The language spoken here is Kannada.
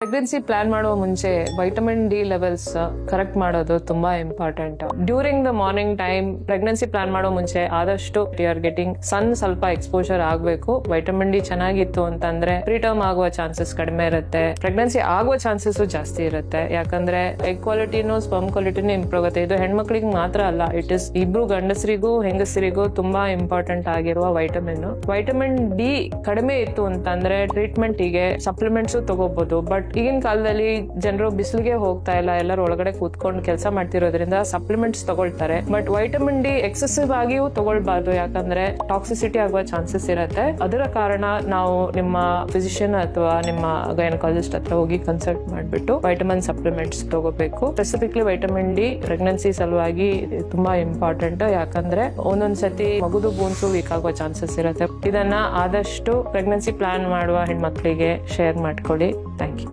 ಪ್ರೆಗ್ನೆನ್ಸಿ ಪ್ಲಾನ್ ಮಾಡುವ ಮುಂಚೆ ವೈಟಮಿನ್ ಡಿ ಲೆವೆಲ್ಸ್ ಕರೆಕ್ಟ್ ಮಾಡೋದು ತುಂಬಾ important. During the morning time pregnancy plan ಮಾಡೋ ಮುಂಚೆ ಆದಷ್ಟು ಯು ಆರ್ ಗೆಟಿಂಗ್ ಸನ್ ಸ್ವಲ್ಪ ಎಕ್ಸ್ಪೋಜರ್ ಆಗಬೇಕು. ವೈಟಮಿನ್ ಡಿ ಚೆನ್ನಾಗಿತ್ತು ಅಂತಂದ್ರೆ ಪ್ರೀಟರ್ಮ್ ಆಗುವ ಚಾನ್ಸಸ್ ಕಡಿಮೆ ಇರುತ್ತೆ, ಪ್ರೆಗ್ನೆನ್ಸಿ ಆಗುವ ಚಾನ್ಸಸ್ ಜಾಸ್ತಿ ಇರುತ್ತೆ. ಯಾಕಂದ್ರೆ ಎಗ್ ಕ್ವಾಲಿಟಿನೂ ಸ್ಪರ್ಮ್ ಕ್ವಾಲಿಟಿನೂ ಇಂಪ್ರೂವ್ ಆಗುತ್ತೆ. ಇದು ಹೆಣ್ಮಕ್ಳಿಗೆ ಮಾತ್ರ ಅಲ್ಲ, ಇಟ್ ಇಸ್ ಇಬ್ರು ಗಂಡಸರಿಗೂ ಹೆಂಗಸರಿಗೂ ತುಂಬಾ ಇಂಪಾರ್ಟೆಂಟ್ ಆಗಿರುವ ವೈಟಮಿನ್. ವೈಟಮಿನ್ ಡಿ ಕಡಿಮೆ ಇತ್ತು ಅಂತಂದ್ರೆ ಟ್ರೀಟ್ಮೆಂಟ್ ಗೆ ಸಪ್ಲಿಮೆಂಟ್ಸ್ ತಗೋಬಹುದು. ಬಟ್ ಈಗಿನ ಕಾಲದಲ್ಲಿ ಜನರು ಬಿಸಿಲಿಗೆ ಹೋಗ್ತಾ ಇಲ್ಲ, ಎಲ್ಲರೂ ಒಳಗಡೆ ಕೂತ್ಕೊಂಡು ಕೆಲಸ ಮಾಡ್ತಿರೋದ್ರಿಂದ ಸಪ್ಲಿಮೆಂಟ್ಸ್ ತಗೊಳ್ತಾರೆ. ಬಟ್ ವೈಟಮಿನ್ ಡಿ ಎಕ್ಸೆಸಿವ್ ಆಗಿಯೂ ತಗೊಳ್ಬಾರ್ದು, ಯಾಕಂದ್ರೆ ಟಾಕ್ಸಿಸಿಟಿ ಆಗುವ ಚಾನ್ಸಸ್ ಇರುತ್ತೆ. ಅದರ ಕಾರಣ ನಾವು ನಿಮ್ಮ ಫಿಸಿಷಿಯನ್ ಅಥವಾ ನಿಮ್ಮ ಗೈನಕಾಲಜಿಸ್ಟ್ ಹತ್ರ ಹೋಗಿ ಕನ್ಸಲ್ಟ್ ಮಾಡಿಬಿಟ್ಟು ವೈಟಮಿನ್ ಸಪ್ಲಿಮೆಂಟ್ಸ್ ತಗೋಬೇಕು. ಸ್ಪೆಸಿಫಿಕ್ಲಿ ವೈಟಮಿನ್ ಡಿ ಪ್ರೆಗ್ನೆನ್ಸಿ ಸಲುವಾಗಿ ತುಂಬಾ ಇಂಪಾರ್ಟೆಂಟ್, ಯಾಕಂದ್ರೆ ಒಂದೊಂದ್ಸತಿ ಮಗುದು ಬೋನ್ಸು ವೀಕ್ ಆಗುವ ಚಾನ್ಸಸ್ ಇರುತ್ತೆ. ಇದನ್ನ ಆದಷ್ಟು ಪ್ರೆಗ್ನೆನ್ಸಿ ಪ್ಲಾನ್ ಮಾಡುವ ಹೆಣ್ಮಕ್ಳಿಗೆ ಶೇರ್ ಮಾಡ್ಕೊಳ್ಳಿ. Thank you.